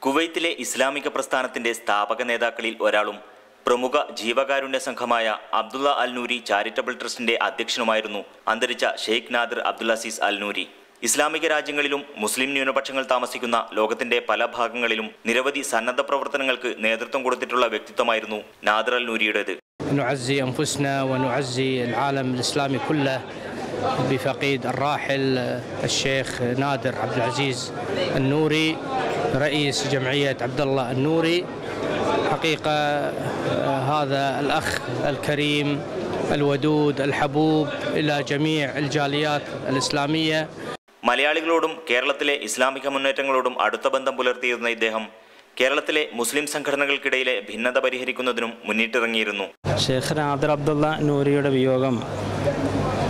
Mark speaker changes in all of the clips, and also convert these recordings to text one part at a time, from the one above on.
Speaker 1: കുവൈത്തിലെ ഇസ്ലാമിക പ്രസ്ഥാനത്തിന്റെ സ്ഥാപക നേതാക്കളിൽ ഒരാളും പ്രമുഖ ജീവകാരുണ്യ സംഘമായ അബ്ദുള്ള അൽ നൂരി ചാരിറ്റബിൾ ട്രസ്റ്റിന്റെ അധ്യക്ഷനുമായിരുന്നു അന്തരിച്ച ഷെയ്ഖ് നാദിർ അബ്ദുൽ അസീസ് അൽ നൂരി. ഇസ്ലാമിക രാജ്യങ്ങളിലും മുസ്ലിം ന്യൂനപക്ഷങ്ങൾ താമസിക്കുന്ന ലോകത്തിന്റെ പല ഭാഗങ്ങളിലും നിരവധി സന്നദ്ധ പ്രവർത്തനങ്ങൾക്ക് നേതൃത്വം കൊടുത്തിട്ടുള്ള വ്യക്തിത്വമായിരുന്നു നാദിർ അൽ നൂരിയുടേത്.
Speaker 2: نعزي أنفسنا ونعزي العالم الإسلامي كله بفقيد الراحل الشيخ نادر عبد العزيز النوري رئيس جمعية عبد الله النوري. حقيقة هذا الأخ الكريم الودود الحبوب إلى جميع الجاليات الإسلامية.
Speaker 1: മലയാളികളോടും കേരളത്തിലെ ഇസ്ലാമിക മുന്നേറ്റങ്ങളോടും അടുത്ത ബന്ധം പുലർത്തിയിരുന്ന ഇദ്ദേഹം കേരളത്തിലെ മുസ്ലിം സംഘടനകൾക്കിടയിലെ ഭിന്നത പരിഹരിക്കുന്നതിനും മുന്നിട്ടിറങ്ങിയിരുന്നു.
Speaker 3: ഷെയ്ഖ് നാദിർ അബ്ദുള്ള നൂരിയുടെ വിയോഗം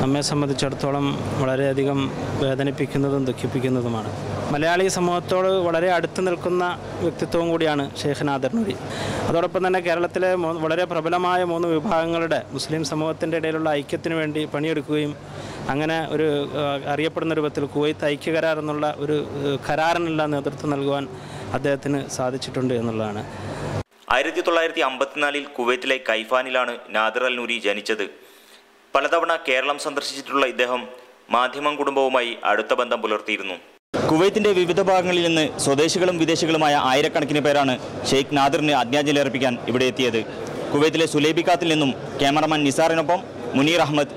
Speaker 3: നമ്മെ സംബന്ധിച്ചിടത്തോളം വളരെയധികം വേദനിപ്പിക്കുന്നതും ദുഃഖിപ്പിക്കുന്നതുമാണ്. മലയാളി സമൂഹത്തോട് വളരെ അടുത്ത് നിൽക്കുന്ന വ്യക്തിത്വവും കൂടിയാണ് ഷെയ്ഖ് നാദിർ നൂരി. അതോടൊപ്പം തന്നെ കേരളത്തിലെ വളരെ പ്രബലമായ 3 വിഭാഗങ്ങളുടെ മുസ്ലിം സമൂഹത്തിൻ്റെ ഇടയിലുള്ള ഐക്യത്തിന് വേണ്ടി പണിയെടുക്കുകയും അങ്ങനെ ഒരു അറിയപ്പെടുന്ന രൂപത്തിൽ കുവൈത്ത് ഐക്യകരാർ എന്നുള്ള ഒരു കരാറിനുള്ള നേതൃത്വം നൽകുവാൻ അദ്ദേഹത്തിന് സാധിച്ചിട്ടുണ്ട് എന്നുള്ളതാണ്.
Speaker 1: 1954 കുവൈത്തിലെ കൈഫാനിലാണ് നാദിർ അൽ നൂരി ജനിച്ചത്. പലതവണ കേരളം സന്ദർശിച്ചിട്ടുള്ള ഇദ്ദേഹം മാധ്യമം കുടുംബവുമായി അടുത്ത ബന്ധം പുലർത്തിയിരുന്നു.
Speaker 4: കുവൈത്തിന്റെ വിവിധ ഭാഗങ്ങളിൽ നിന്ന് സ്വദേശികളും വിദേശികളുമായ ആയിരക്കണക്കിന് പേരാണ് ഷെയ്ഖ് നാദിറിന് ആജ്ഞാഞ്ജലി അർപ്പിക്കാൻ ഇവിടെ എത്തിയത്. കുവൈത്തിലെ സുലൈബിക്കാത്തിൽ നിന്നും ക്യാമറമാൻ നിസാറിനൊപ്പം മുനീർ അഹമ്മദ്.